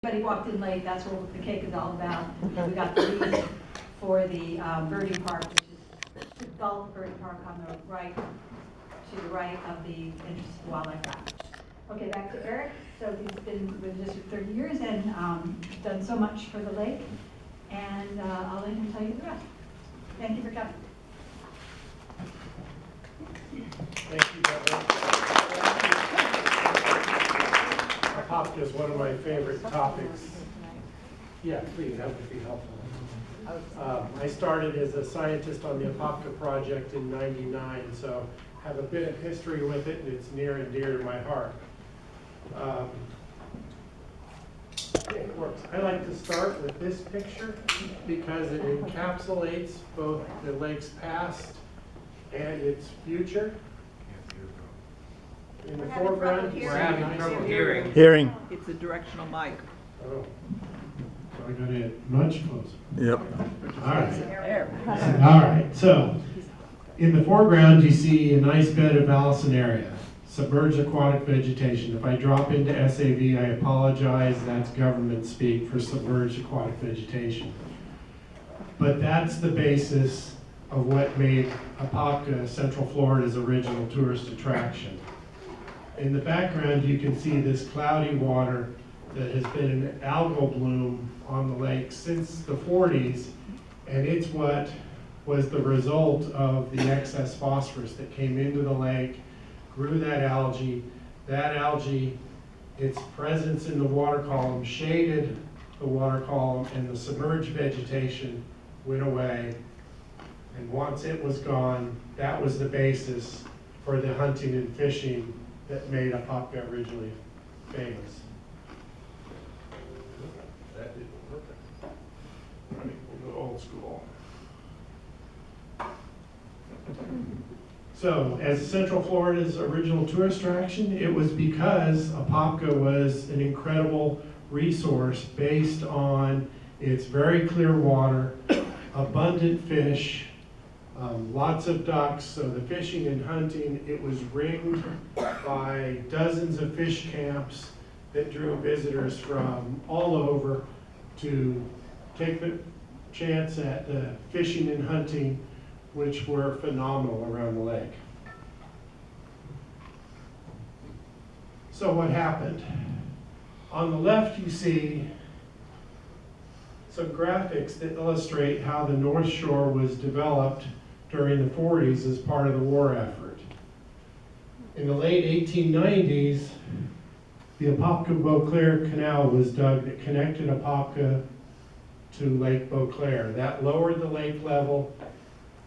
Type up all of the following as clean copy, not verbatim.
Everybody walked in late, that's what the cake is all about. We got the lead for the birding park, which is the Gulf Birding Park on the right, to the right of the Interest Wildlife Act. Okay, back to Eric. So he's been with the district 30 years and done so much for the lake. And I'll let him tell you the rest. Thank you for coming. Thank you, Deborah. Apopka is one of my favorite topics. Yeah, please, that would be helpful. I started as a scientist on the Apopka project in '99, so have a bit of history with it, and it's near and dear to my heart. It works. I like to start with this picture because it encapsulates both the lake's past and its future. In the foreground, We're having trouble hearing. Hearing. It's a directional mic. Oh, so I got to get much closer. Yep. All right. There. All right. So, in the foreground, you see a nice bed of Allicinaria, submerged aquatic vegetation. If I drop into SAV, I apologize. That's government speak for submerged aquatic vegetation. But that's the basis of what made Apopka Central Florida's original tourist attraction. In the background, you can see this cloudy water that has been an algal bloom on the lake since the 40s, and it's what was the result of the excess phosphorus that came into the lake, grew that algae. That algae, its presence in the water column shaded the water column, and the submerged vegetation went away. And once it was gone, that was the basis for the hunting and fishing that made Apopka originally famous. That didn't work. All right, we'll go old school. So, as Central Florida's original tourist attraction, it was because Apopka was an incredible resource based on its very clear water, abundant fish, lots of ducks. So the fishing and hunting, it was ringed by dozens of fish camps that drew visitors from all over to take the chance at the fishing and hunting, which were phenomenal around the lake. So what happened? On the left you see some graphics that illustrate how the North Shore was developed during the 40s as part of the war effort. In the late 1890s, the Apopka-Beauclair Canal was dug that connected Apopka to Lake Beauclair. That lowered the lake level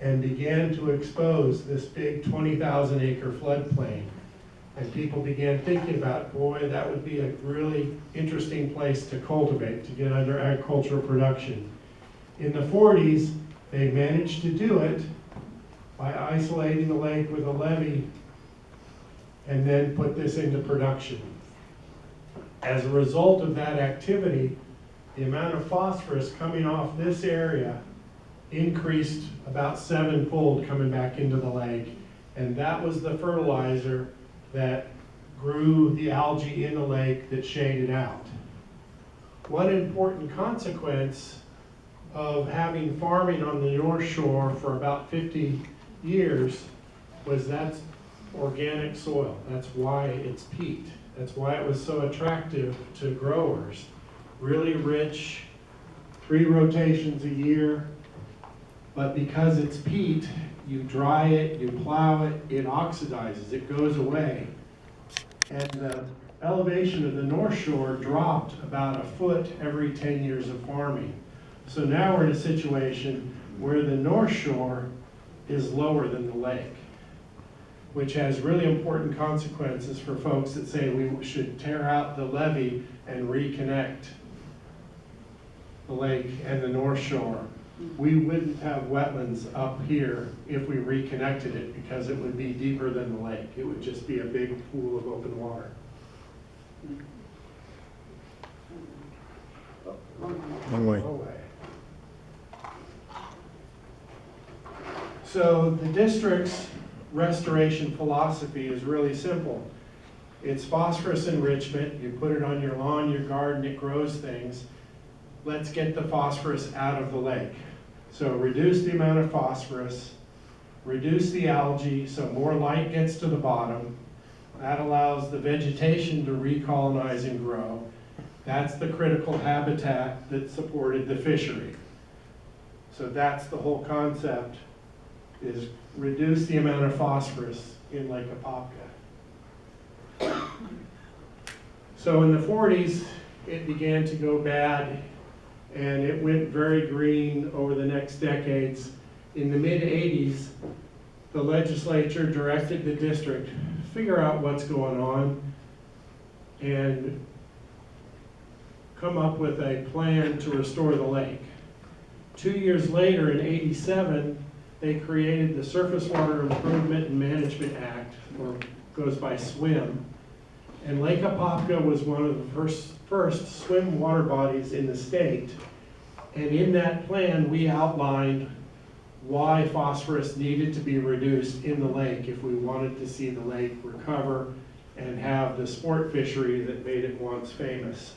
and began to expose this big 20,000 acre floodplain. And people began thinking about, boy, that would be a really interesting place to cultivate, to get under agricultural production. In the 40s, they managed to do it by isolating the lake with a levee and then put this into production. As a result of that activity, the amount of phosphorus coming off this area increased about 7-fold coming back into the lake, and that was the fertilizer that grew the algae in the lake that shaded out. One important consequence of having farming on the North Shore for about 50 years was that's organic soil. That's why it's peat. That's why it was so attractive to growers. Really rich, 3 rotations a year, but because it's peat, you dry it, you plow it, it oxidizes, it goes away. And the elevation of the North Shore dropped about 1 foot every 10 years of farming. So now we're in a situation where the North Shore is lower than the lake, which has really important consequences for folks that say we should tear out the levee and reconnect the lake and the North Shore. We wouldn't have wetlands up here if we reconnected it because it would be deeper than the lake. It would just be a big pool of open water. Long way. So the district's restoration philosophy is really simple. It's phosphorus enrichment. You put it on your lawn, your garden, it grows things. Let's get the phosphorus out of the lake. So reduce the amount of phosphorus, reduce the algae so more light gets to the bottom. That allows the vegetation to recolonize and grow. That's the critical habitat that supported the fishery. So that's the whole concept, is reduce the amount of phosphorus in Lake Apopka. So in the 40s, it began to go bad, and it went very green over the next decades. In the mid-80s, the legislature directed the district, figure out what's going on, and come up with a plan to restore the lake. 2 years later, in '87, they created the Surface Water Improvement and Management Act, or goes by SWIM. And Lake Apopka was one of the first swim water bodies in the state. And in that plan, we outlined why phosphorus needed to be reduced in the lake if we wanted to see the lake recover and have the sport fishery that made it once famous.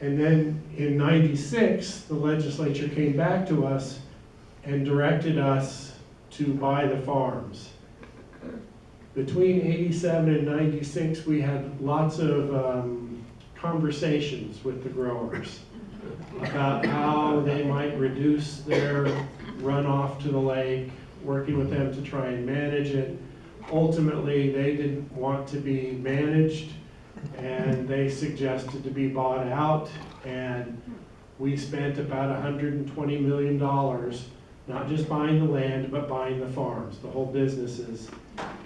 And then in '96, the legislature came back to us and directed us to buy the farms. Between '87 and '96, we had lots of conversations with the growers about how they might reduce their runoff to the lake, working with them to try and manage it. Ultimately, they didn't want to be managed, and they suggested to be bought out, and we spent about $120 million, not just buying the land, but buying the farms, the whole businesses.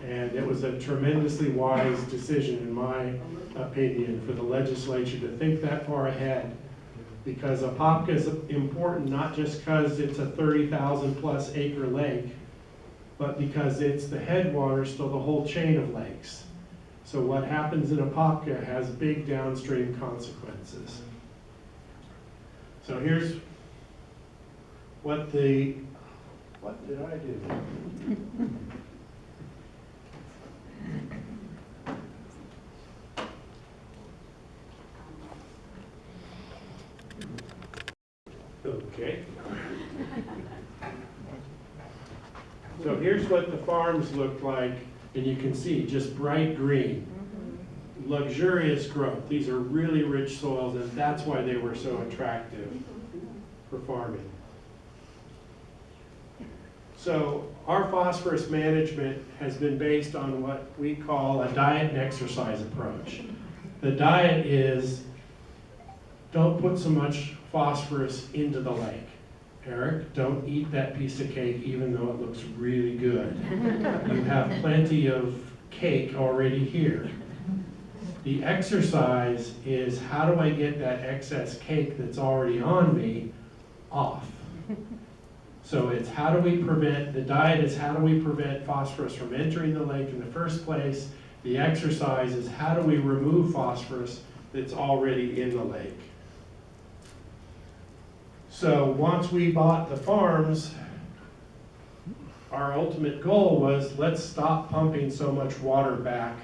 And it was a tremendously wise decision, in my opinion, for the legislature to think that far ahead, because Apopka is important not just because it's a 30,000 plus acre lake, but because it's the headwaters to the whole chain of lakes. So what happens in Apopka has big downstream consequences. So here's what did I do? Okay. So here's what the farms look like, and you can see just bright green. Luxurious growth. These are really rich soils, and that's why they were so attractive for farming. So our phosphorus management has been based on what we call a diet and exercise approach. The diet is, don't put so much phosphorus into the lake. Eric, don't eat that piece of cake even though it looks really good. You have plenty of cake already here. The exercise is, how do I get that excess cake that's already on me off? So it's how do we prevent, the diet is how do we prevent phosphorus from entering the lake in the first place. The exercise is how do we remove phosphorus that's already in the lake. So once we bought the farms, our ultimate goal was, let's stop pumping so much water back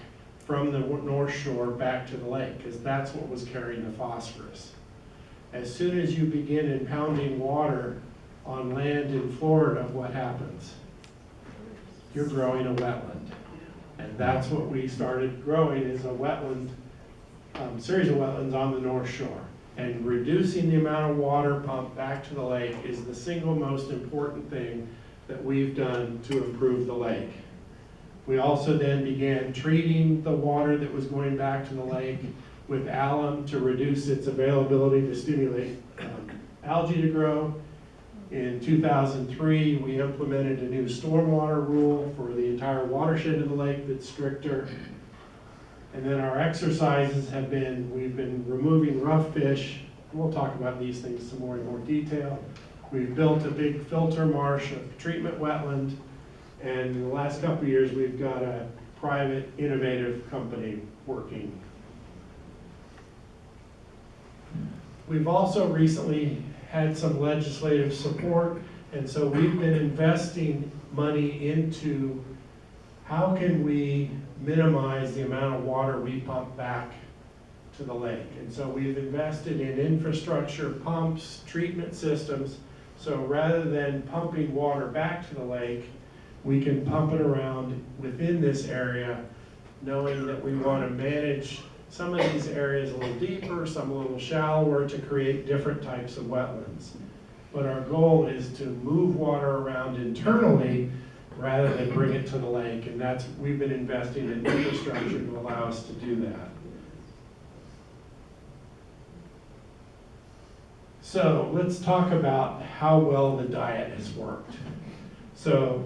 from the North Shore back to the lake, because that's what was carrying the phosphorus. As soon as you begin impounding water on land in Florida, what happens? You're growing a wetland. And that's what we started growing, is a wetland, series of wetlands on the North Shore. And reducing the amount of water pumped back to the lake is the single most important thing that we've done to improve the lake. We also then began treating the water that was going back to the lake with alum to reduce its availability to stimulate algae to grow. In 2003, we implemented a new stormwater rule for the entire watershed of the lake that's stricter. And then our exercises have been, we've been removing rough fish. We'll talk about these things some more in more detail. We've built a big filter marsh, a treatment wetland, and in the last couple of years, we've got a private, innovative company working. We've also recently had some legislative support, and so we've been investing money into how can we minimize the amount of water we pump back to the lake. And so we've invested in infrastructure, pumps, treatment systems. So rather than pumping water back to the lake, we can pump it around within this area, knowing that we want to manage some of these areas a little deeper, some a little shallower to create different types of wetlands. But our goal is to move water around internally rather than bring it to the lake. And that's, we've been investing in infrastructure to allow us to do that. So let's talk about how well the diet has worked. So,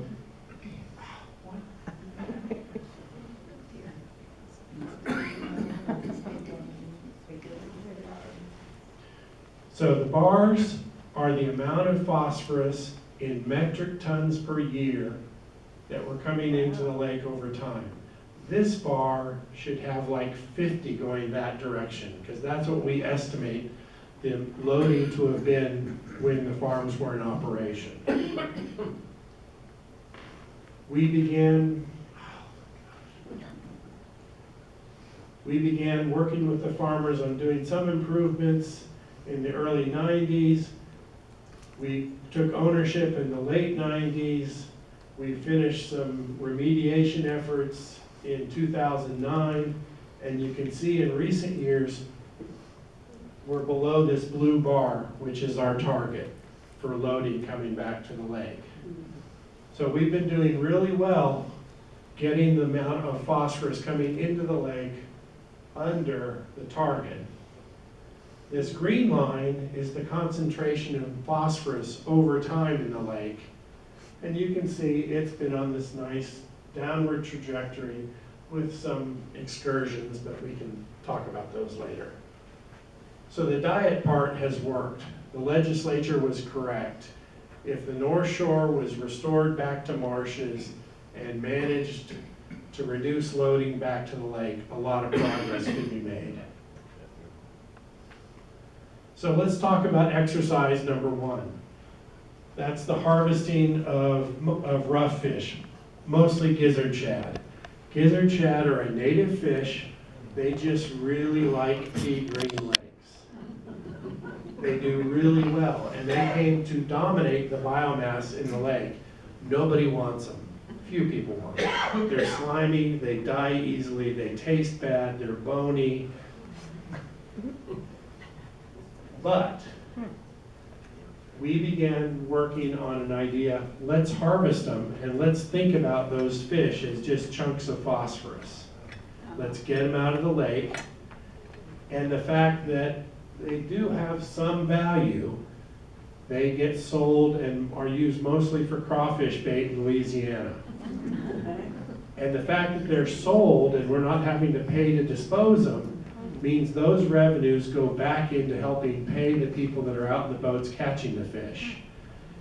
the bars are the amount of phosphorus in metric tons per year that were coming into the lake over time. This bar should have like 50 going that direction, because that's what we estimate the loading to have been when the farms were in operation. We began working with the farmers on doing some improvements in the early 90s. We took ownership in the late 90s. We finished some remediation efforts in 2009. And you can see in recent years, we're below this blue bar, which is our target for loading coming back to the lake. So we've been doing really well getting the amount of phosphorus coming into the lake under the target. This green line is the concentration of phosphorus over time in the lake. And you can see it's been on this nice downward trajectory with some excursions, but we can talk about those later. So the diet part has worked. The legislature was correct. If the North Shore was restored back to marshes and managed to reduce loading back to the lake, a lot of progress could be made. So let's talk about exercise number one. That's the harvesting of rough fish, mostly gizzard shad. Gizzard shad are a native fish. They just really like pea green lakes. They do really well, and they came to dominate the biomass in the lake. Nobody wants them. Few people want them. They're slimy, they die easily, they taste bad, they're bony. But we began working on an idea, let's harvest them and let's think about those fish as just chunks of phosphorus. Let's get them out of the lake. And the fact that they do have some value, they get sold and are used mostly for crawfish bait in Louisiana. And the fact that they're sold and we're not having to pay to dispose them means those revenues go back into helping pay the people that are out in the boats catching the fish.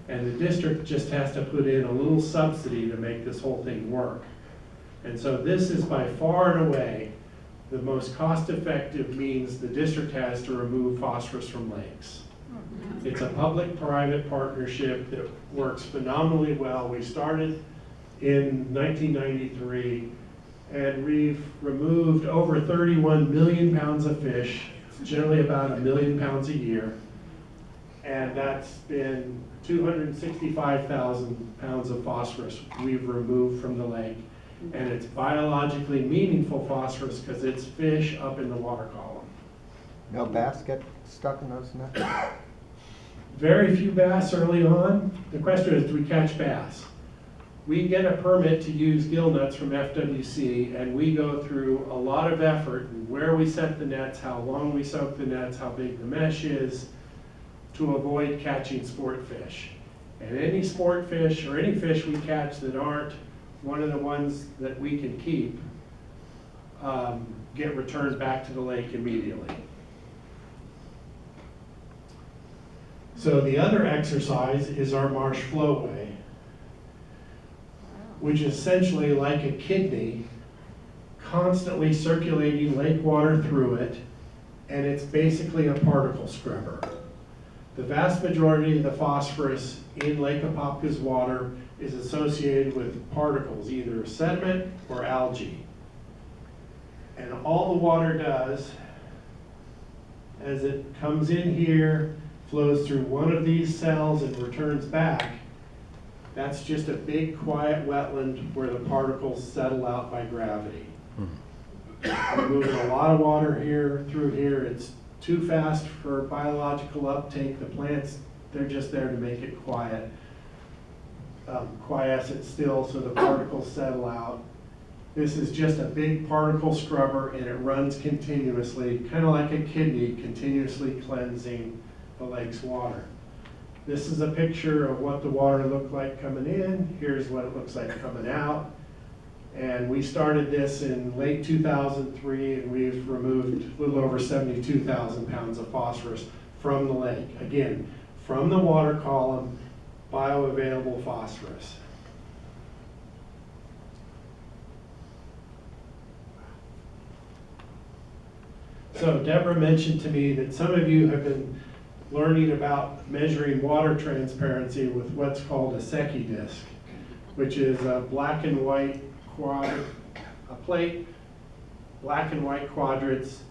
And the district just has to put in a little subsidy to make this whole thing work. And so this is by far and away the most cost-effective means the district has to remove phosphorus from lakes. It's a public-private partnership that works phenomenally well. We started in 1993, and we've removed over 31 million pounds of fish. It's generally about 1 million pounds a year. And that's been 265,000 pounds of phosphorus we've removed from the lake. And it's biologically meaningful phosphorus because it's fish up in the water column. No bass get stuck in those nets? Very few bass early on. The question is, do we catch bass? We get a permit to use gill nets from FWC, and we go through a lot of effort in where we set the nets, how long we soak the nets, how big the mesh is, to avoid catching sport fish. And any sport fish or any fish we catch that aren't one of the ones that we can keep get returned back to the lake immediately. So the other exercise is our marsh flowway, which is essentially like a kidney, constantly circulating lake water through it, and it's basically a particle scrubber. The vast majority of the phosphorus in Lake Apopka's water is associated with particles, either sediment or algae. And all the water does, as it comes in here, flows through one of these cells and returns back, that's just a big quiet wetland where the particles settle out by gravity. We're moving a lot of water here through here. It's too fast for biological uptake. The plants, they're just there to make it quiet. Quiescent still so the particles settle out. This is just a big particle scrubber and it runs continuously, kind of like a kidney, continuously cleansing the lake's water. This is a picture of what the water looked like coming in. Here's what it looks like coming out. And we started this in late 2003 and we've removed a little over 72,000 pounds of phosphorus from the lake. Again, from the water column, bioavailable phosphorus. So Deborah mentioned to me that some of you have been learning about measuring water transparency with what's called a Secchi disc, which is a black and white a plate, black and white quadrants.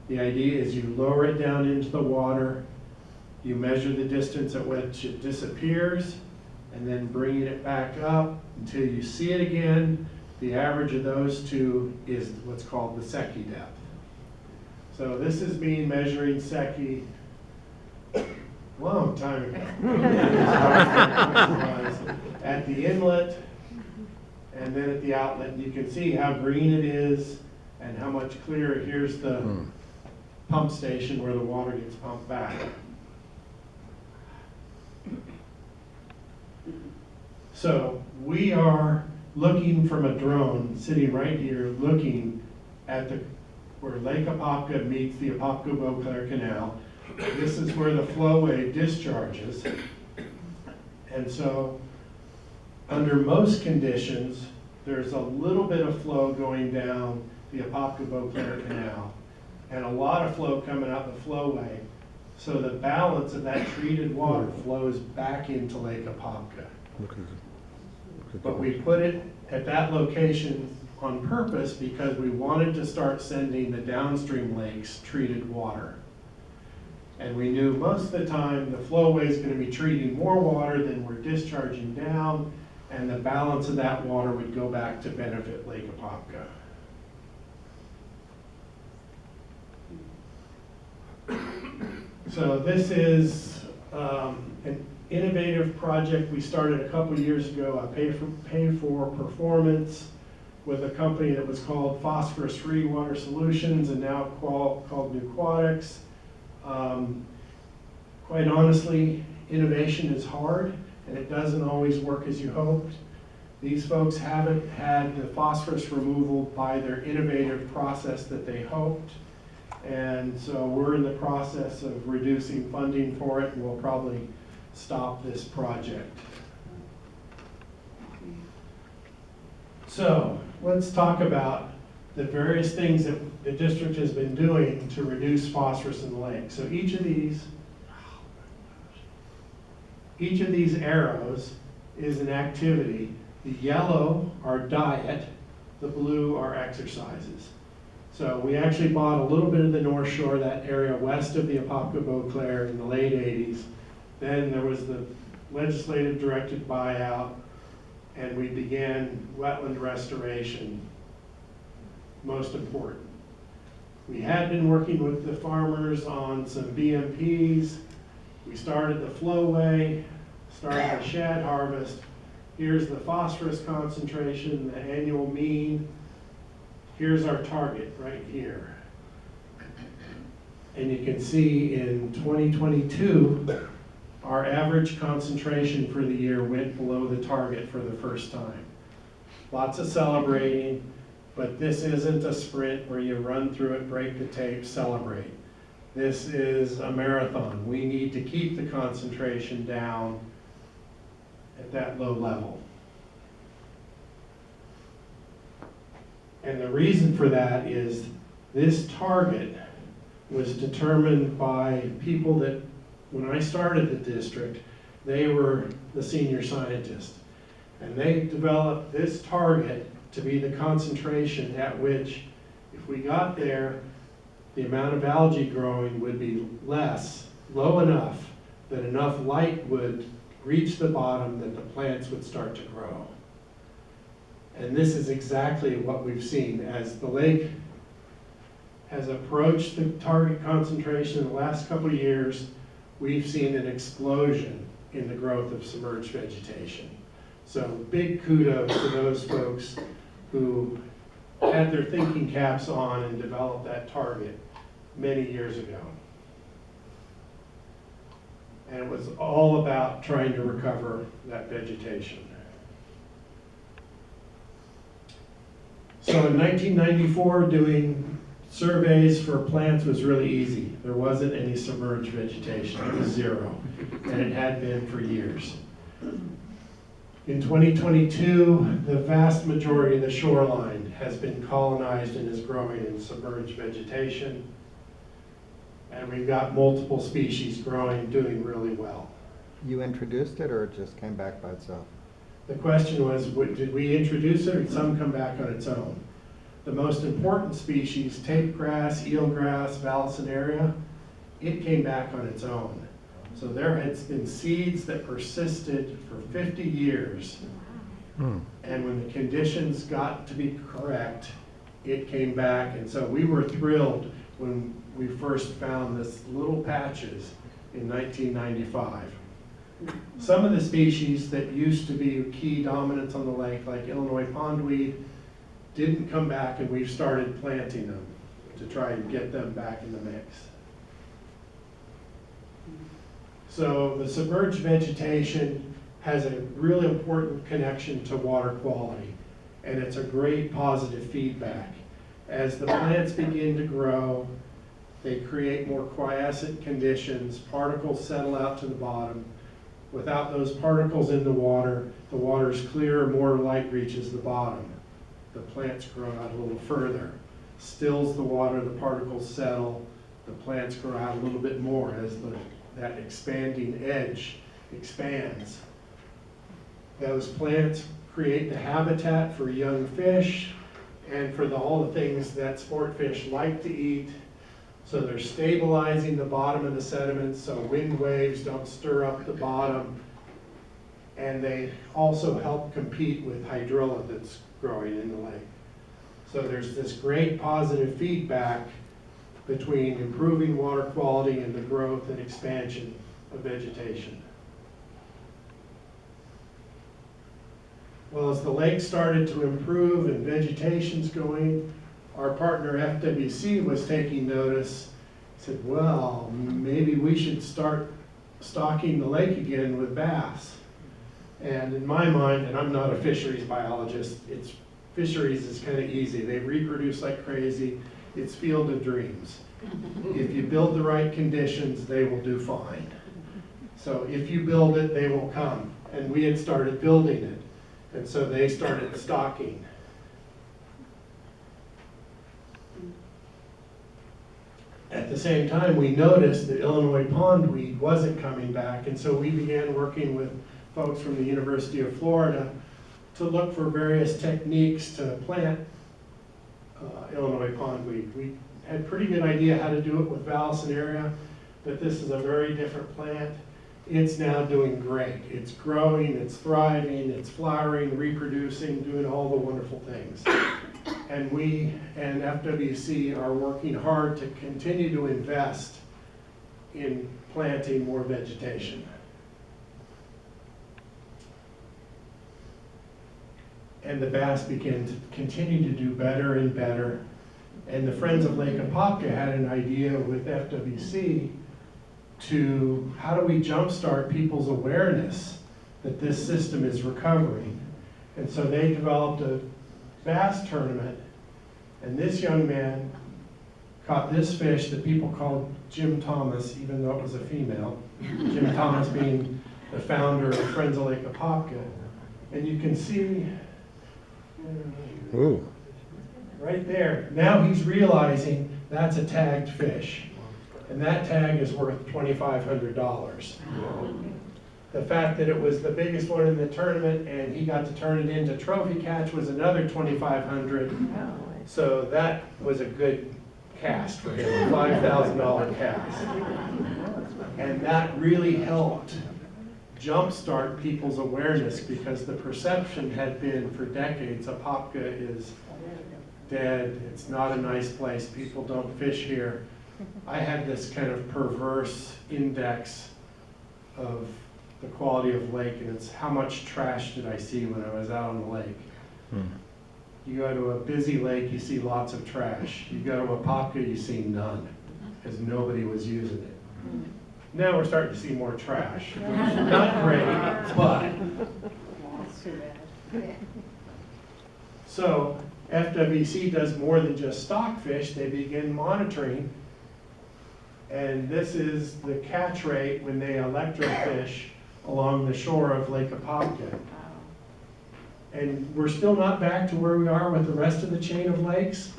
The idea is you lower it down into the water, you measure the distance at which it disappears, and then bringing it back up until you see it again. The average of those two is what's called the Secchi depth. So this is me measuring Secchi a long time ago. At the inlet and then at the outlet. You can see how green it is and how much clearer. Here's the pump station where the water gets pumped back. So we are looking from a drone, sitting right here, looking at where Lake Apopka meets the Apopka Canal. This is where the flowway discharges. And so under most conditions, there's a little bit of flow going down the Apopka Canal and a lot of flow coming out the flowway. So the balance of that treated water flows back into Lake Apopka. But we put it at that location on purpose because we wanted to start sending the downstream lakes treated water. And we knew most of the time the flowway is going to be treating more water than we're discharging down, and the balance of that water would go back to benefit Lake Apopka. So this is an innovative project we started a couple years ago, a pay for performance with a company that was called Phosphorus Free Water Solutions and now called Aquatics. Quite honestly, innovation is hard and it doesn't always work as you hoped. These folks haven't had the phosphorus removal by their innovative process that they hoped. And so we're in the process of reducing funding for it and we'll probably stop this project. So let's talk about the various things that the district has been doing to reduce phosphorus in the lake. So each of these arrows is an activity. The yellow are diet, the blue are exercises. So we actually bought a little bit of the North Shore, that area west of the Apopka in the late 80s. Then there was the legislative directed buyout and we began wetland restoration, most important. We had been working with the farmers on some BMPs. We started the flowway, started the shad harvest. Here's the phosphorus concentration, the annual mean. Here's our target right here. And you can see in 2022, our average concentration for the year went below the target for the first time. Lots of celebrating, but this isn't a sprint where you run through it, break the tape, celebrate. This is a marathon. We need to keep the concentration down at that low level. And the reason for that is this target was determined by people that, when I started the district, they were the senior scientists. And they developed this target to be the concentration at which If we got there, the amount of algae growing would be less, low enough that enough light would reach the bottom that the plants would start to grow. And this is exactly what we've seen. As the lake has approached the target concentration in the last couple of years, we've seen an explosion in the growth of submerged vegetation. So big kudos to those folks who had their thinking caps on and developed that target many years ago. And it was all about trying to recover that vegetation. So in 1994, doing surveys for plants was really easy. There wasn't any submerged vegetation, it was zero, and it had been for years. In 2022, the vast majority of the shoreline has been colonized and is growing in submerged vegetation. And we've got multiple species growing, doing really well. You introduced it, or it just came back by itself? The question was, did we introduce it, or did some come back on its own? The most important species, tape grass, eelgrass, vallisneria, it came back on its own. So there has been seeds that persisted for 50 years. And when the conditions got to be correct, it came back. And so we were thrilled when we first found this little patches in 1995. Some of the species that used to be key dominants on the lake, like Illinois pondweed, didn't come back, and we've started planting them to try and get them back in the mix. So the submerged vegetation has a really important connection to water quality, and it's a great positive feedback. As the plants begin to grow, they create more quiescent conditions, particles settle out to the bottom. Without those particles in the water is clearer, more light reaches the bottom. The plants grow out a little further. Stills the water, the particles settle, the plants grow out a little bit more as that expanding edge expands. Those plants create the habitat for young fish and for all the things that sport fish like to eat. So they're stabilizing the bottom of the sediments so wind waves don't stir up the bottom. And they also help compete with hydrilla that's growing in the lake. So there's this great positive feedback between improving water quality and the growth and expansion of vegetation. Well, as the lake started to improve and vegetation's going, our partner FWC was taking notice, said, well, maybe we should start stocking the lake again with bass. And in my mind, and I'm not a fisheries biologist, fisheries is kind of easy. They reproduce like crazy. It's field of dreams. If you build the right conditions, they will do fine. So if you build it, they will come. And we had started building it. And so they started stocking. At the same time, we noticed that Illinois pondweed wasn't coming back, and so we began working with folks from the University of Florida to look for various techniques to plant Illinois pondweed. We had a pretty good idea how to do it with vallisneria, but this is a very different plant. It's now doing great. It's growing, it's thriving, it's flowering, reproducing, doing all the wonderful things. And we and FWC are working hard to continue to invest in planting more vegetation. And the bass began to continue to do better and better. And the Friends of Lake Apopka had an idea with FWC to how do we jumpstart people's awareness that this system is recovering. And so they developed a bass tournament, and this young man caught this fish that people called Jim Thomas, even though it was a female. Jim Thomas being the founder of Friends of Lake Apopka. And you can see right there, now he's realizing that's a tagged fish. And that tag is worth $2,500. The fact that it was the biggest one in the tournament and he got to turn it into trophy catch was another $2,500. So that was a good cast for him, $5,000 cast. And that really helped jumpstart people's awareness, because the perception had been for decades, Apopka is dead, it's not a nice place, people don't fish here. I had this kind of perverse index of the quality of lake, and it's how much trash did I see when I was out on the lake. You go to a busy lake, you see lots of trash. You go to Apopka, you see none, because nobody was using it. Now we're starting to see more trash. Not great, but. So FWC does more than just stockfish. They begin monitoring. And this is the catch rate when they electrofish along the shore of Lake Apopka. And we're still not back to where we are with the rest of the chain of lakes,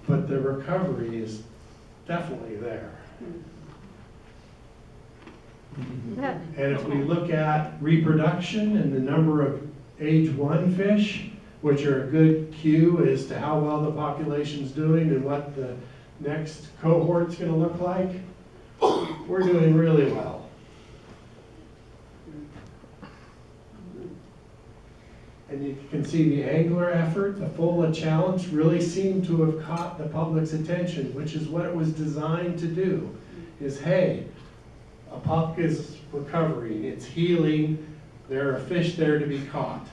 but the recovery is definitely there. And if we look at reproduction and the number of age 1 fish, which are a good cue as to how well the population's doing and what the next cohort's going to look like, we're doing really well. And you can see the angler effort, the FOLA challenge really seemed to have caught the public's attention, which is what it was designed to do, is hey, Apopka's recovering, it's healing, there are fish there to be caught.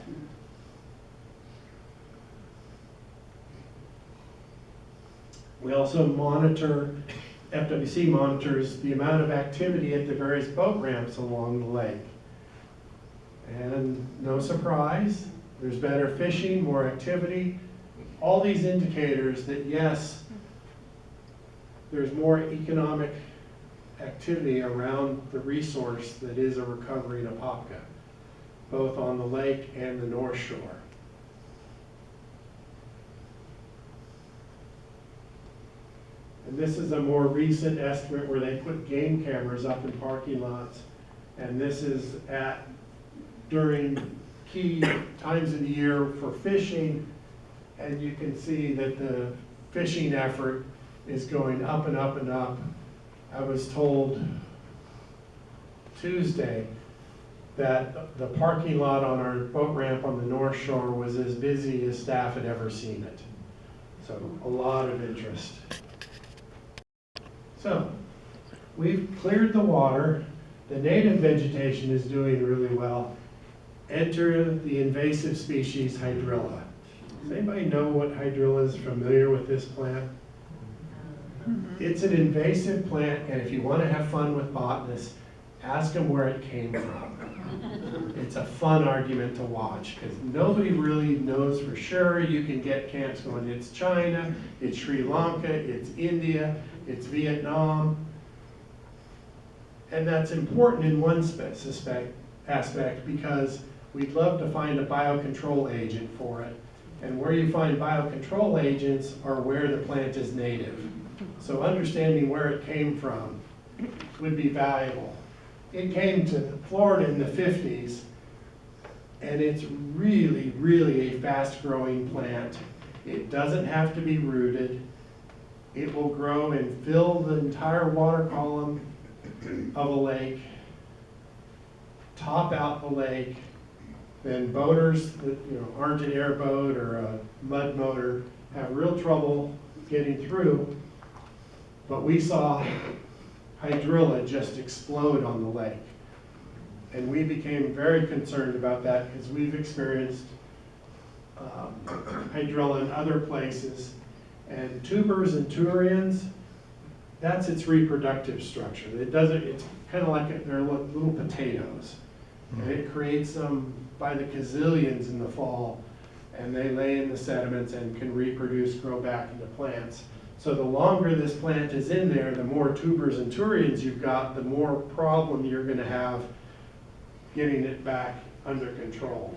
We also monitor, FWC monitors the amount of activity at the various boat ramps along the lake. And no surprise, there's better fishing, more activity. All these indicators that yes, there's more economic activity around the resource that is a recovery in Apopka, both on the lake and the North Shore. And this is a more recent estimate where they put game cameras up in parking lots. And this is during key times of the year for fishing. And you can see that the fishing effort is going up and up and up. I was told Tuesday that the parking lot on our boat ramp on the North Shore was as busy as staff had ever seen it. So a lot of interest. So we've cleared the water. The native vegetation is doing really well. Enter the invasive species hydrilla. Does anybody know what hydrilla is? Familiar with this plant? It's an invasive plant, and if you want to have fun with botanists, ask them where it came from. It's a fun argument to watch because nobody really knows for sure. You can get camps going, it's China, it's Sri Lanka, it's India, it's Vietnam. And that's important in one aspect because we'd love to find a biocontrol agent for it. And where you find biocontrol agents are where the plant is native. So understanding where it came from would be valuable. It came to Florida in the 50s, and it's really, really a fast-growing plant. It doesn't have to be rooted. It will grow and fill the entire water column of a lake, top out the lake. Then boaters that aren't an airboat or a mud motor have real trouble getting through. But we saw hydrilla just explode on the lake. And we became very concerned about that because we've experienced hydrilla in other places. And tubers and turians, that's its reproductive structure. It's kind of like they're little potatoes. And it creates them by the gazillions in the fall. And they lay in the sediments and can reproduce, grow back into plants. So the longer this plant is in there, the more tubers and turians you've got, the more problem you're going to have getting it back under control.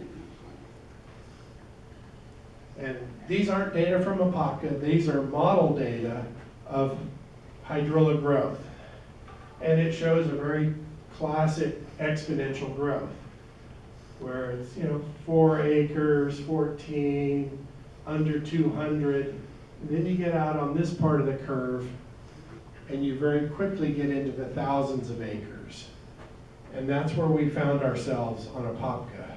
And these aren't data from Apopka, these are model data of hydrilla growth. And it shows a very classic exponential growth, where it's 4 acres, 14, under 200. And then you get out on this part of the curve, and you very quickly get into the thousands of acres. And that's where we found ourselves on Apopka,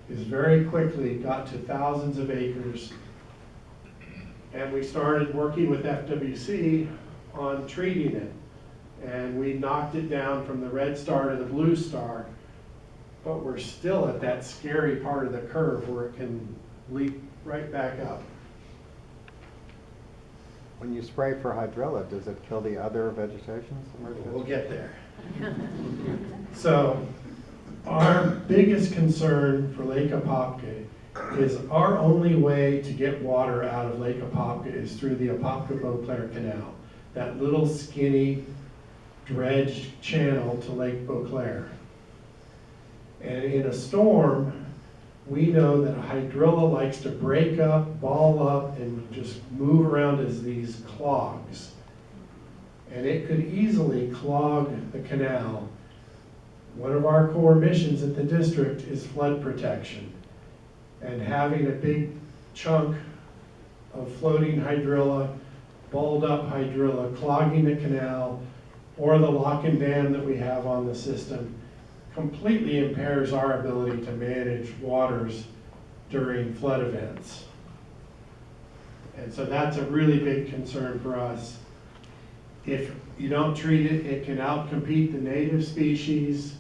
is very quickly got to thousands of acres. And we started working with FWC on treating it. And we knocked it down from the red star to the blue star, but we're still at that scary part of the curve where it can leap right back up. When you spray for hydrilla, does it kill the other vegetation? We'll get there. So our biggest concern for Lake Apopka is our only way to get water out of Lake Apopka is through the Apopka-Beauclair Canal, that little skinny dredged channel to Lake Beauclair. And in a storm, we know that a hydrilla likes to break up, ball up, and just move around as these clogs. And it could easily clog the canal. One of our core missions at the district is flood protection. And having a big chunk of floating hydrilla, balled up hydrilla, clogging the canal, or the lock and dam that we have on the system, completely impairs our ability to manage waters during flood events. And so that's a really big concern for us. If you don't treat it, it can outcompete the native species.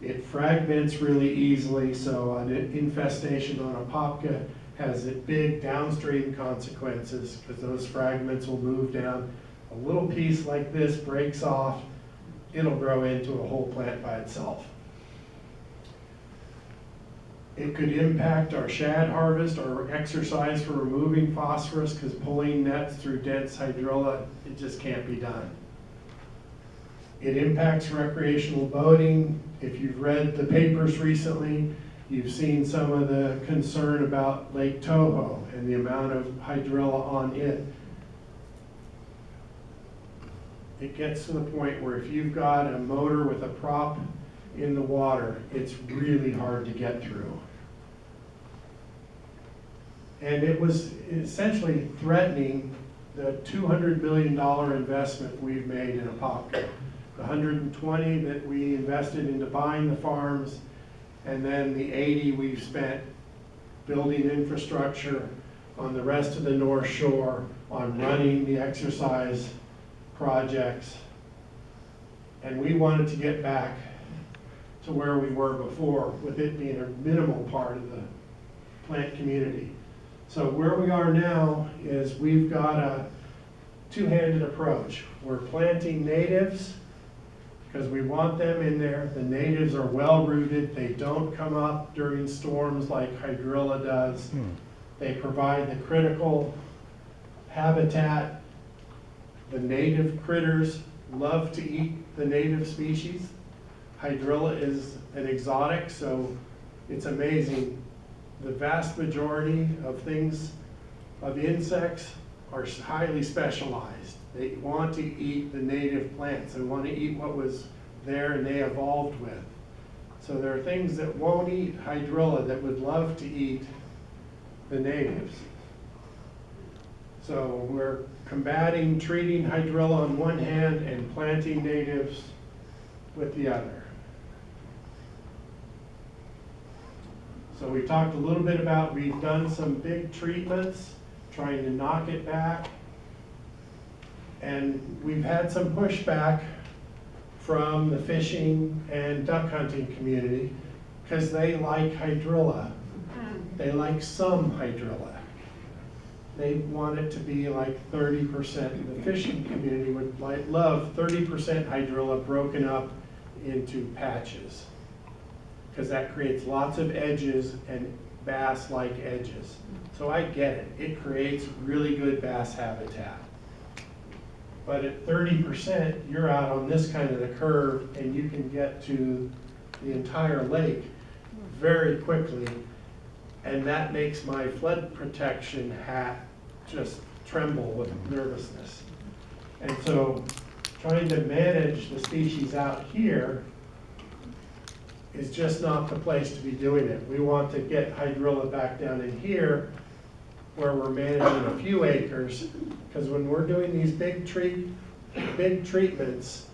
It fragments really easily, so an infestation on Apopka has big downstream consequences because those fragments will move down. A little piece like this breaks off, it'll grow into a whole plant by itself. It could impact our shad harvest or exercise for removing phosphorus because pulling nets through dense hydrilla, it just can't be done. It impacts recreational boating. If you've read the papers recently, you've seen some of the concern about Lake Toho and the amount of hydrilla on it. It gets to the point where if you've got a motor with a prop in the water, it's really hard to get through. And it was essentially threatening the $200 million investment we've made in Apopka. The 120 that we invested into buying the farms, and then the 80 we've spent building infrastructure on the rest of the North Shore, on running the exercise projects. And we wanted to get back to where we were before, with it being a minimal part of the plant community. So where we are now is we've got a two-handed approach. We're planting natives because we want them in there. The natives are well rooted. They don't come up during storms like hydrilla does. They provide the critical habitat. The native critters love to eat the native species. Hydrilla is an exotic, so it's amazing. The vast majority of things, of insects, are highly specialized. They want to eat the native plants. They want to eat what was there and they evolved with. So there are things that won't eat hydrilla that would love to eat the natives. So we're combating treating hydrilla on one hand and planting natives with the other. So we talked a little bit about, we've done some big treatments, trying to knock it back. And we've had some pushback from the fishing and duck hunting community because they like hydrilla. They like some hydrilla. They want it to be like 30%. The fishing community would love 30% hydrilla broken up into patches, because that creates lots of edges and bass-like edges. So I get it. It creates really good bass habitat. But at 30%, you're out on this kind of the curve, and you can get to the entire lake very quickly, and that makes my flood protection hat just tremble with nervousness. And so trying to manage the species out here is just not the place to be doing it. We want to get hydrilla back down in here where we're managing a few acres, because when we're doing these big treatments,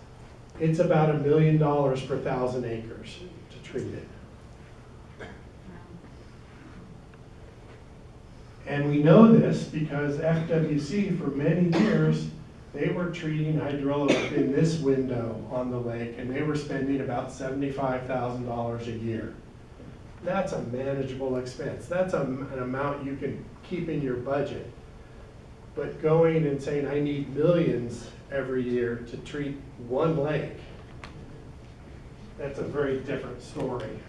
it's about $1 million per 1,000 acres to treat it. And we know this because FWC for many years, they were treating hydrilla within this window on the lake, and they were spending about $75,000 a year. That's a manageable expense. That's an amount you can keep in your budget. But going and saying, I need millions every year to treat one lake, that's a very different story.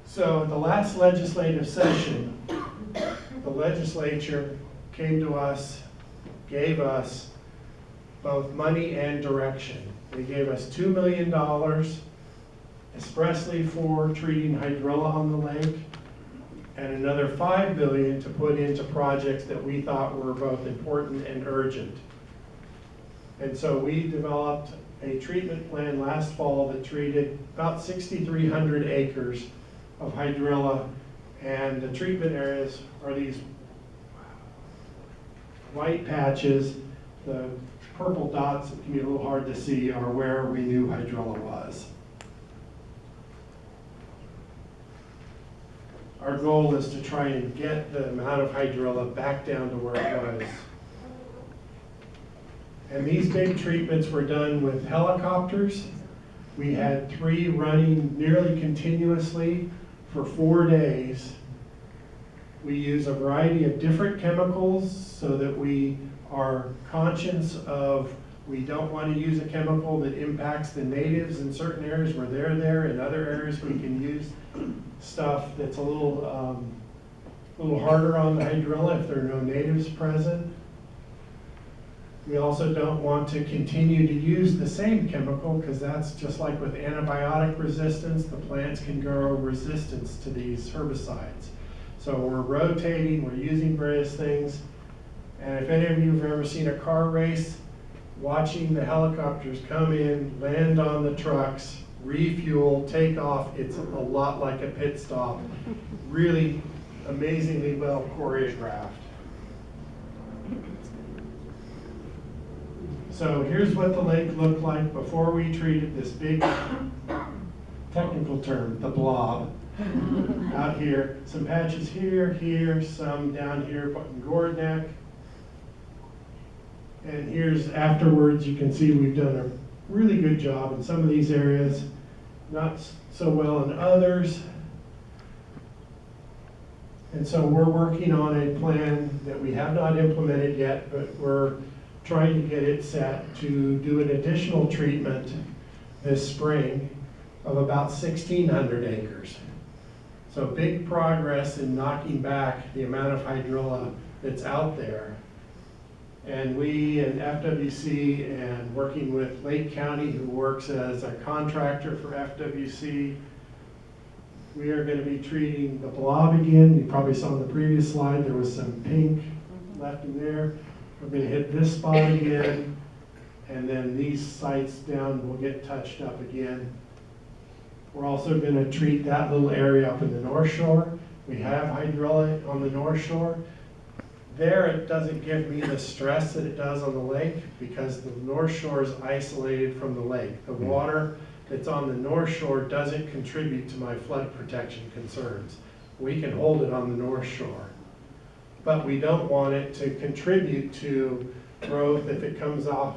So at the last legislative session, the legislature came to us, gave us both money and direction. They gave us $2 million expressly for treating hydrilla on the lake, and another $5 million to put into projects that we thought were both important and urgent. And so we developed a treatment plan last fall that treated about 6,300 acres of hydrilla, and the treatment areas are these white patches. The purple dots that can be a little hard to see are where we knew hydrilla was. Our goal is to try and get the amount of hydrilla back down to where it was. And these big treatments were done with helicopters. We had 3 running nearly continuously for 4 days. We use a variety of different chemicals so that we are conscious of, we don't want to use a chemical that impacts the natives in certain areas where they're there. In other areas we can use stuff that's a little harder on the hydrilla if there are no natives present. We also don't want to continue to use the same chemical, because that's just like with antibiotic resistance, the plants can grow resistance to these herbicides. So we're rotating, we're using various things. And if any of you have ever seen a car race, watching the helicopters come in, land on the trucks, refuel, take off, it's a lot like a pit stop. Really amazingly well choreographed. So here's what the lake looked like before we treated this big technical term, the blob. Out here, some patches here, some down here in Gourd Neck. And here's afterwards, you can see we've done a really good job in some of these areas, not so well in others. And so we're working on a plan that we have not implemented yet, but we're trying to get it set to do an additional treatment this spring of about 1,600 acres. So big progress in knocking back the amount of hydrilla that's out there. And we and FWC, and working with Lake County, who works as a contractor for FWC, we are going to be treating the blob again. You probably saw in the previous slide there was some pink left in there. We're going to hit this spot again, and then these sites down will get touched up again. We're also going to treat that little area up in the North Shore. We have hydrilla on the North Shore. There it doesn't give me the stress that it does on the lake, because the North Shore is isolated from the lake. The water that's on the North Shore doesn't contribute to my flood protection concerns. We can hold it on the North Shore. But we don't want it to contribute to growth if it comes off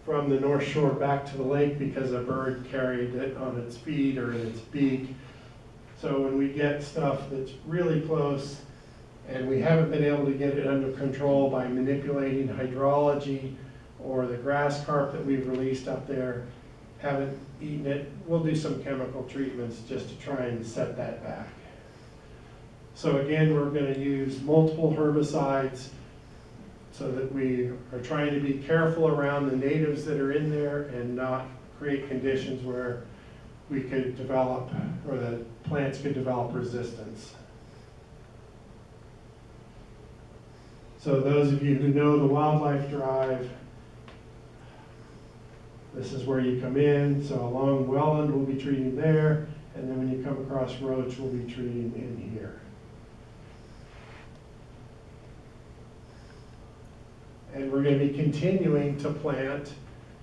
from the North Shore back to the lake because a bird carried it on its feet or in its beak. So when we get stuff that's really close, and we haven't been able to get it under control by manipulating hydrology, or the grass carp that we've released up there haven't eaten it, we'll do some chemical treatments just to try and set that back. So again, we're going to use multiple herbicides so that we are trying to be careful around the natives that are in there and not create conditions where we could develop, or the plants could develop resistance. So those of you who know the wildlife drive, this is where you come in. So along Welland, we'll be treating there. And then when you come across roach, we'll be treating in here. And we're going to be continuing to plant,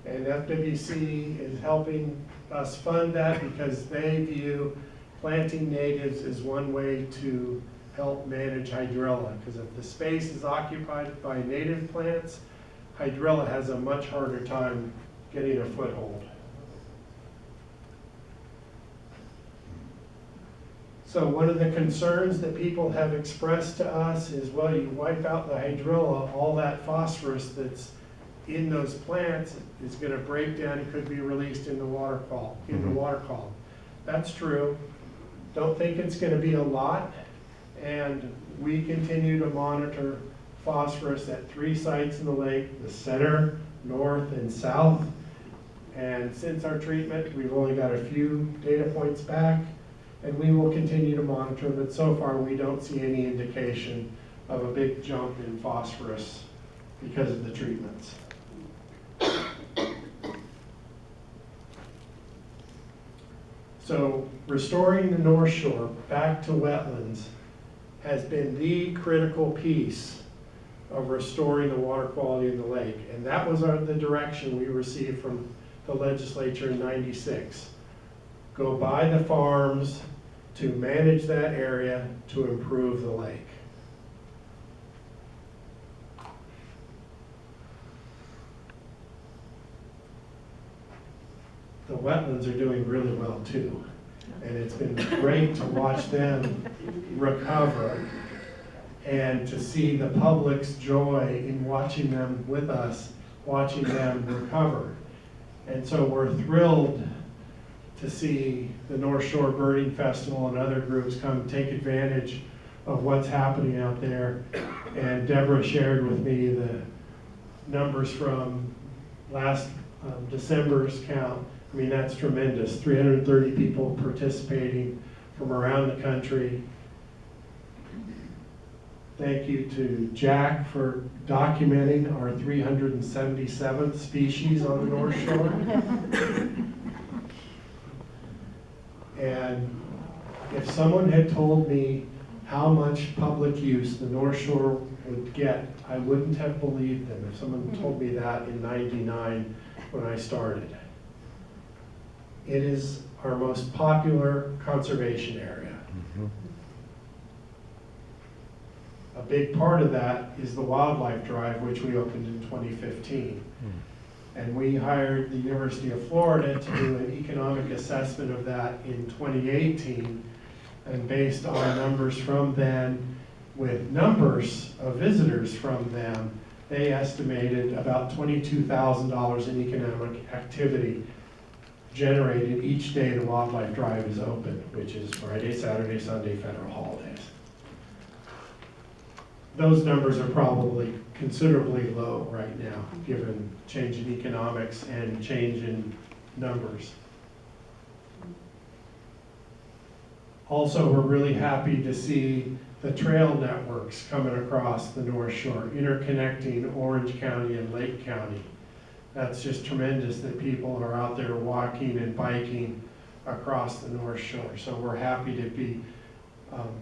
and FWC is helping us fund that because they view planting natives as one way to help manage hydrilla. Because if the space is occupied by native plants, hydrilla has a much harder time getting a foothold. So one of the concerns that people have expressed to us is, well, you wipe out the hydrilla, all that phosphorus that's in those plants is going to break down and could be released in the water column. That's true. Don't think it's going to be a lot. And we continue to monitor phosphorus at 3 sites in the lake, the center, north, and south. And since our treatment, we've only got a few data points back. And we will continue to monitor, but so far we don't see any indication of a big jump in phosphorus because of the treatments. So restoring the North Shore back to wetlands has been the critical piece of restoring the water quality in the lake. And that was the direction we received from the legislature in '96. Go buy the farms to manage that area to improve the lake. The wetlands are doing really well too. And it's been great to watch them recover and to see the public's joy in watching them with us, watching them recover. And so we're thrilled to see the North Shore Birding Festival and other groups come take advantage of what's happening out there. And Deborah shared with me the numbers from last December's count. I mean, that's tremendous. 330 people participating from around the country. Thank you to Jack for documenting our 377th species on the North Shore. And if someone had told me how much public use the North Shore would get, I wouldn't have believed them if someone told me that in '99 when I started. It is our most popular conservation area. A big part of that is the wildlife drive, which we opened in 2015. And we hired the University of Florida to do an economic assessment of that in 2018. And based on numbers from then, with numbers of visitors from them, they estimated about $22,000 in economic activity generated each day the wildlife drive is open, which is Friday, Saturday, Sunday, federal holidays. Those numbers are probably considerably low right now, given change in economics and change in numbers. Also, we're really happy to see the trail networks coming across the North Shore, interconnecting Orange County and Lake County. That's just tremendous that people are out there walking and biking across the North Shore. So we're happy to be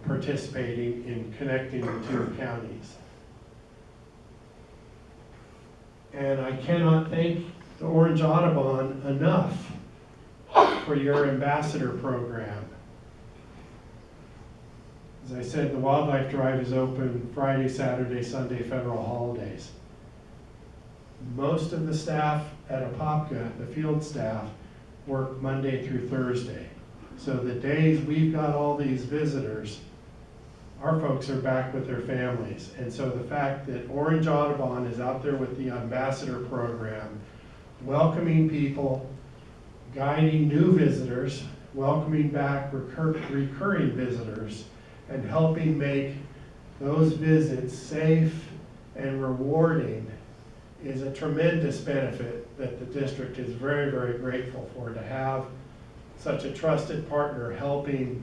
participating in connecting the 2 counties. And I cannot thank the Orange Audubon enough for your ambassador program. As I said, the wildlife drive is open Friday, Saturday, Sunday, federal holidays. Most of the staff at Apopka, the field staff, work Monday through Thursday. So the days we've got all these visitors, our folks are back with their families. And so the fact that Orange Audubon is out there with the ambassador program, welcoming people, guiding new visitors, welcoming back recurring visitors, and helping make those visits safe and rewarding is a tremendous benefit that the district is very, very grateful for, to have such a trusted partner helping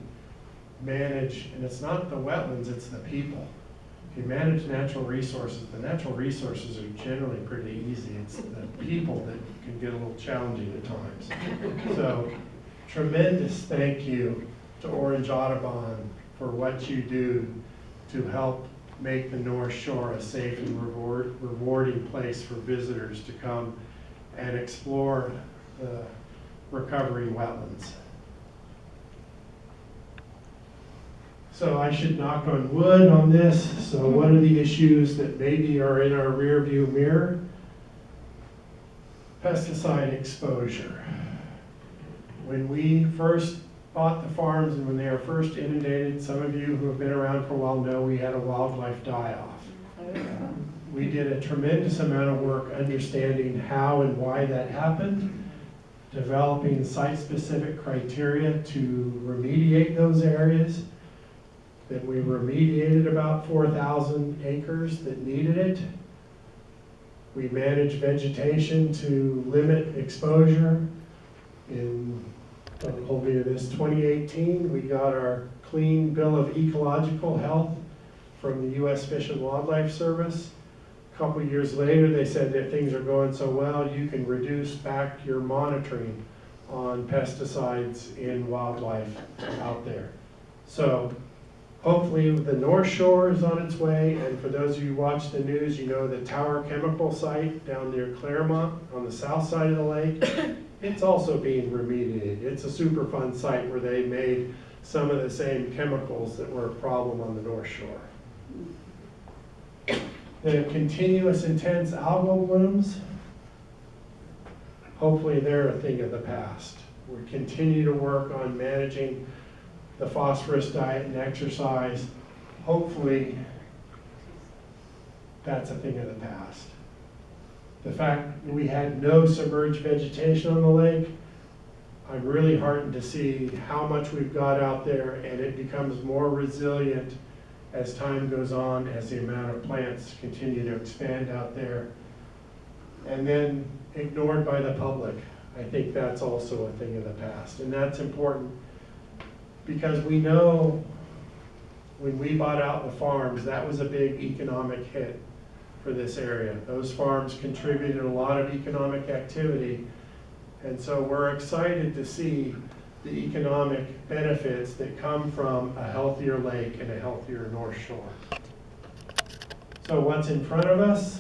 manage, and it's not the wetlands, it's the people. If you manage natural resources, the natural resources are generally pretty easy. It's the people that can get a little challenging at times. So tremendous thank you to Orange Audubon for what you do to help make the North Shore a safe and rewarding place for visitors to come and explore the recovering wetlands. So I should knock on wood on this. So what are the issues that maybe are in our rear view mirror? Pesticide exposure. When we first bought the farms and when they were first inundated, some of you who have been around for a while know we had a wildlife die-off. We did a tremendous amount of work understanding how and why that happened, developing site-specific criteria to remediate those areas. Then we remediated about 4,000 acres that needed it. We managed vegetation to limit exposure. In, don't hold me to this, 2018, we got our clean bill of ecological health from the U.S. Fish and Wildlife Service. A couple years later, they said that things are going so well, you can reduce back your monitoring on pesticides in wildlife out there. So hopefully the North Shore is on its way, and for those of you who watch the news, you know the Tower Chemical site down near Claremont on the south side of the lake, it's also being remediated. It's a super fun site where they made some of the same chemicals that were a problem on the North Shore. The continuous intense algal blooms, hopefully they're a thing of the past. We continue to work on managing the phosphorus diet and exercise. Hopefully that's a thing of the past. The fact that we had no submerged vegetation on the lake, I'm really heartened to see how much we've got out there, and it becomes more resilient as time goes on, as the amount of plants continue to expand out there. And then ignored by the public. I think that's also a thing of the past. And that's important because we know when we bought out the farms, that was a big economic hit for this area. Those farms contributed a lot of economic activity. And so we're excited to see the economic benefits that come from a healthier lake and a healthier North Shore. So what's in front of us?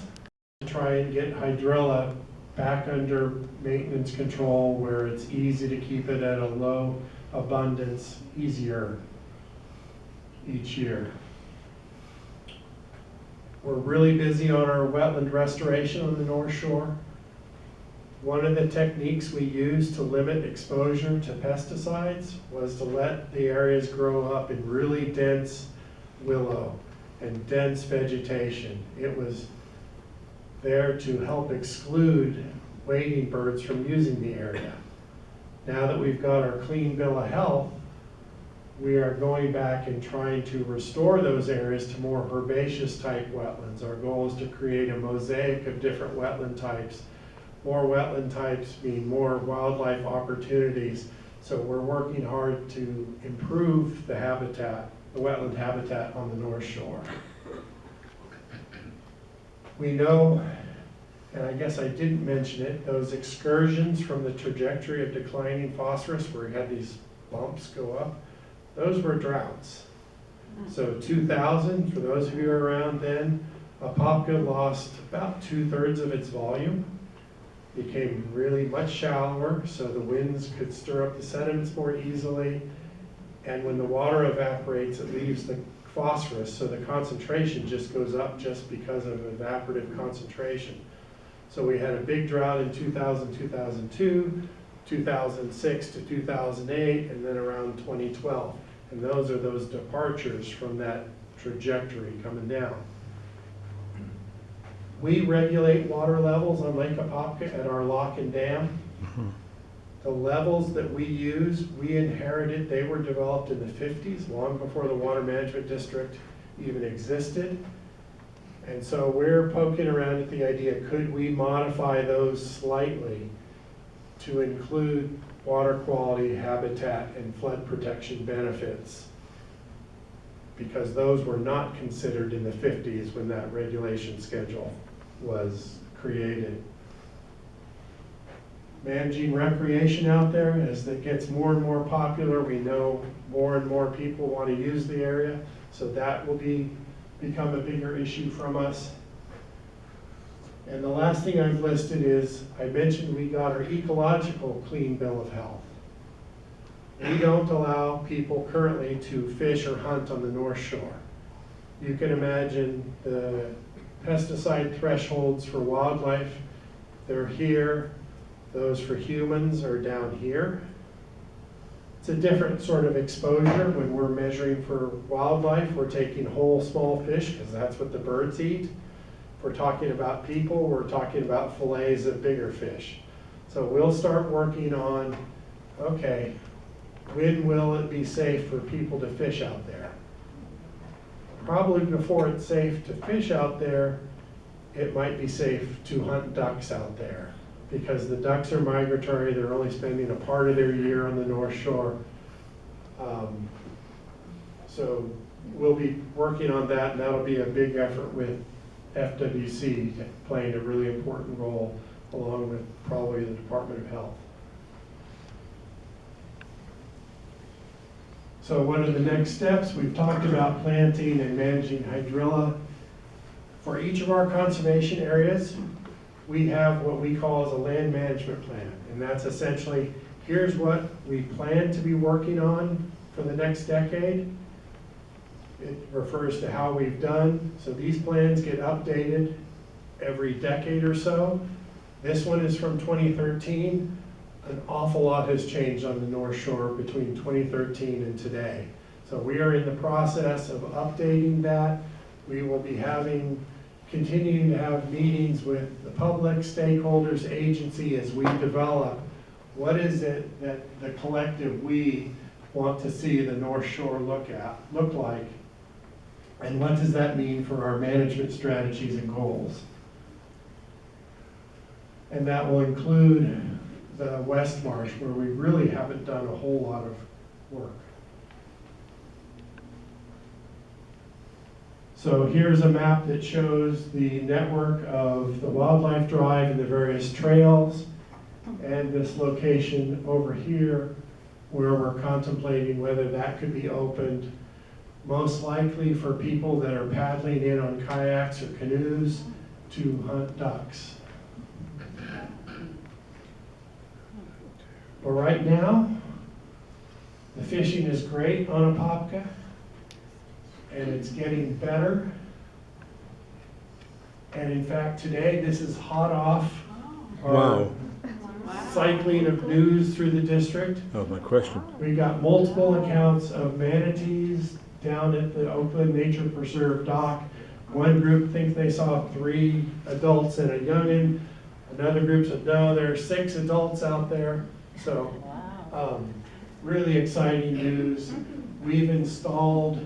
Try and get hydrilla back under maintenance control where it's easy to keep it at a low abundance, easier each year. We're really busy on our wetland restoration on the North Shore. One of the techniques we used to limit exposure to pesticides was to let the areas grow up in really dense willow and dense vegetation. It was there to help exclude wading birds from using the area. Now that we've got our clean bill of health, we are going back and trying to restore those areas to more herbaceous type wetlands. Our goal is to create a mosaic of different wetland types. More wetland types mean more wildlife opportunities. So we're working hard to improve the habitat, the wetland habitat on the North Shore. We know, and I guess I didn't mention it, those excursions from the trajectory of declining phosphorus where we had these bumps go up, those were droughts. So 2000, for those of you who were around then, Apopka lost about 2/3 of its volume. Became really much shallower, so the winds could stir up the sediments more easily. And when the water evaporates, it leaves the phosphorus, so the concentration just goes up just because of evaporative concentration. So we had a big drought in 2000, 2002, 2006 to 2008, and then around 2012. And those are those departures from that trajectory coming down. We regulate water levels on Lake Apopka at our lock and dam. The levels that we use, we inherited, they were developed in the 50s, long before the Water Management District even existed. And so we're poking around at the idea, could we modify those slightly to include water quality, habitat, and flood protection benefits? Because those were not considered in the 50s when that regulation schedule was created. managing recreation out there. As it gets more and more popular, we know more and more people want to use the area, so that will become a bigger issue from us. And the last thing I've listed is, I mentioned we got our ecological clean bill of health. We don't allow people currently to fish or hunt on the North Shore. You can imagine the pesticide thresholds for wildlife, they're here. Those for humans are down here. It's a different sort of exposure when we're measuring for wildlife. We're taking whole small fish because that's what the birds eat. If we're talking about people, we're talking about fillets of bigger fish. So we'll start working on, okay, when will it be safe for people to fish out there? Probably before it's safe to fish out there, it might be safe to hunt ducks out there, because the ducks are migratory. They're only spending a part of their year on the North Shore. So we'll be working on that, and that'll be a big effort with FWC playing a really important role, along with probably the Department of Health. So what are the next steps? We've talked about planting and managing hydrilla. For each of our conservation areas, we have what we call as a land management plan. And that's essentially, here's what we plan to be working on for the next decade. It refers to how we've done. So these plans get updated every decade or so. This one is from 2013. An awful lot has changed on the North Shore between 2013 and today. So we are in the process of updating that. We will be continuing to have meetings with the public, stakeholders, agency as we develop what is it that the collective we want to see the North Shore look like, and what does that mean for our management strategies and goals. And that will include the West Marsh, where we really haven't done a whole lot of work. So here's a map that shows the network of the wildlife drive and the various trails, and this location over here where we're contemplating whether that could be opened, most likely for people that are paddling in on kayaks or canoes to hunt ducks. But right now, the fishing is great on Apopka, and it's getting better. And in fact, today, this is hot off our cycling of news through the district. That was my question. We got multiple accounts of manatees down at the Oakland Nature Preserve dock. One group thinks they saw 3 adults and a youngin'. Another group said, no, there are 6 adults out there. So really exciting news. We've installed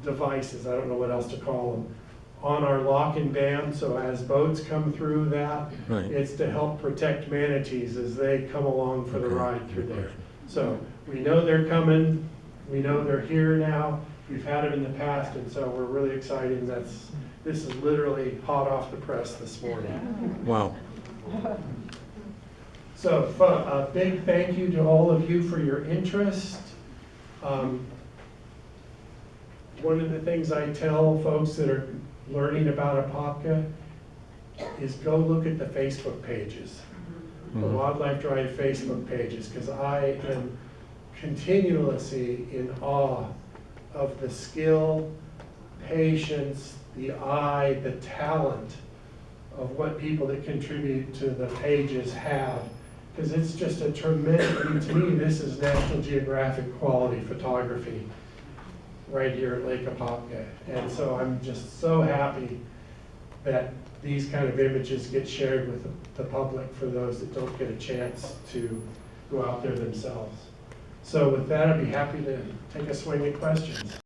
devices, I don't know what else to call them, on our lock and dam. So as boats come through that, Right. it's to help protect manatees as they come along for the ride through there. So we know they're coming. We know they're here now. We've had them in the past, and so we're really excited. This is literally hot off the press this morning. Wow. So a big thank you to all of you for your interest. One of the things I tell folks that are learning about Apopka is go look at the Facebook pages, the Wildlife Drive Facebook pages, because I am continuously in awe of the skill, patience, the eye, the talent of what people that contribute to the pages have. Because it's just a tremendous, I mean, to me, this is National Geographic quality photography right here at Lake Apopka. And so I'm just so happy that these kind of images get shared with the public for those that don't get a chance to go out there themselves. So with that, I'd be happy to take a swing at questions.